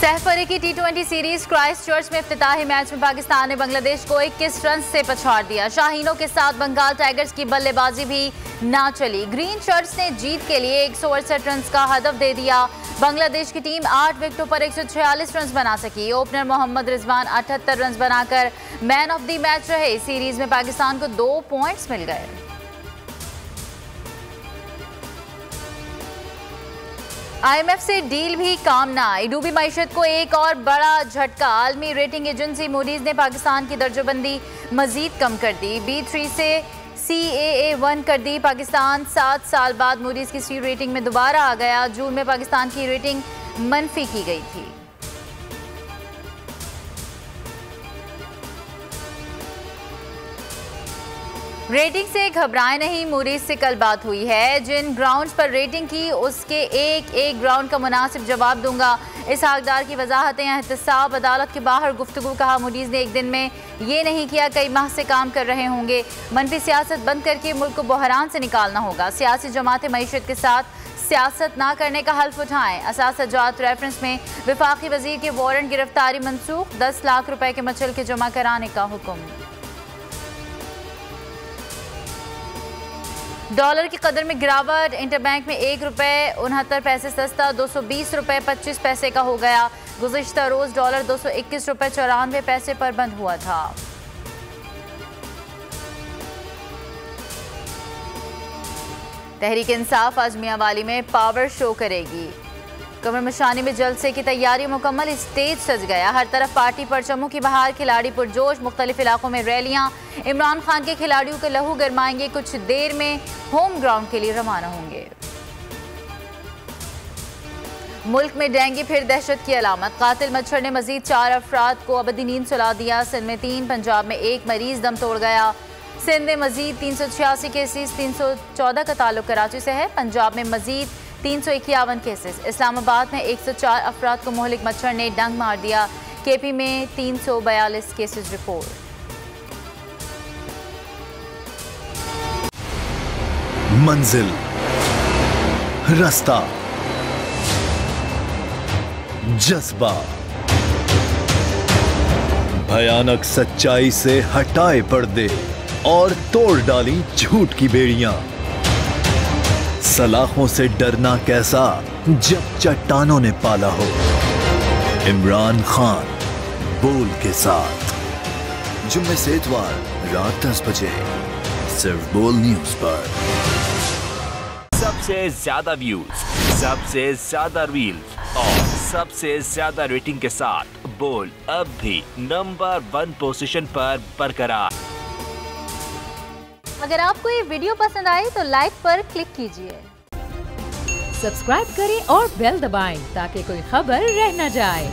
सहफरे की T20 series Christchurch में इफ्तिताही match में पाकिस्तान ने बांग्लादेश को 21 रन से पछाड़ दिया। शाहीनों के साथ बंगाल टाइगर्स की बल्लेबाजी भी ना चली। ग्रीन शर्ट्स ने जीत के लिए 168 रन का हदफ दे दिया। बांग्लादेश की टीम 8 विकेटों पर 146 रन बना सकी। ओपनर मोहम्मद रिजवान 78 रन बनाकर मैन ऑफ द मैच रहे। सीरीज में पाकिस्तान को 2 पॉइंट्स मिल गए। IMF से डील भी काम ना आई। डूबी मईशत को एक और बड़ा झटका। आलमी रेटिंग एजेंसी मूडीज ने पाकिस्तान की दर्जाबंदी मजीद कम कर दी। B3 से CAA1 कर दी। पाकिस्तान 7 साल बाद मूडीज की सी रेटिंग में दोबारा आ गया। जून में पाकिस्तान की रेटिंग मनफी की गई थी। रेटिंग से घबराए नहीं, मूडीज से कल बात हुई है। जिन ग्राउंड्स पर रेटिंग की उसके एक ग्राउंड का मुनासिब जवाब दूंगा। इस हकदार की वजाहतें एहतसाब अदालत के बाहर गुफ्तगू। कहा मूडीज ने एक दिन में ये नहीं किया, कई माह से काम कर रहे होंगे। मनफी सियासत बंद करके मुल्क को बहरान से निकालना होगा। सियासी जमातें मईशत के साथ सियासत ना करने का हल्फ उठाएं। असासजात रेफरेंस में वफाकी वजीर के वारंट गिरफ्तारी मनसूख। 10 लाख रुपए के मचल के जमा कराने का हुक्म। डॉलर की कदर में गिरावट। इंटरबैंक में 1 रुपये 69 पैसे सस्ता 220 रुपये 25 पैसे का हो गया। गुज़िश्ता रोज डॉलर 221 रुपये 94 पैसे पर बंद हुआ था। तहरीक इंसाफ आज मियांवाली में पावर शो करेगी। कमर मशानी में जलसे की तैयारी मुकम्मल। स्टेज सज गया। हर तरफ पार्टी परचमों की बहार। खिलाड़ी पुरजोश। मुख्तलिफ इलाकों में रैलियां। इमरान खान के खिलाड़ियों के लहू गरमाएंगे। कुछ देर में होम ग्राउंड के लिए रवाना होंगे। मुल्क में डेंगू फिर दहशत की अलामत। कातिल मच्छर ने मजीद 4 अफराद को अबदी नींद सुला दिया। सिंध में 3, पंजाब में 1 मरीज दम तोड़ गया। सिंध में मजीद 386 केसेस। 314 का ताल्लुक कराची से है। पंजाब में मजीद 351 केसेस। इस्लामाबाद में 104 अफराद को मोहलिक मच्छर ने डंग मार दिया। KP में 342 केसेस रिपोर्ट। मंजिल, रास्ता, जज्बा, भयानक सच्चाई से हटाए पर्दे और तोड़ डाली झूठ की बेड़ियां। सलाखों से डरना कैसा जब चट्टानों ने पाला हो। इमरान खान बोल के साथ जुम्मे से इतवार रात 10 बजे सिर्फ बोल न्यूज पर। सबसे ज्यादा व्यूज, सबसे ज्यादा रील्स और सबसे ज्यादा रेटिंग के साथ बोल अब भी नंबर 1 पोजीशन पर बरकरार। अगर आपको ये वीडियो पसंद आए तो लाइक पर क्लिक कीजिए। सब्सक्राइब करें और बेल दबाएं ताकि कोई खबर रह न जाए।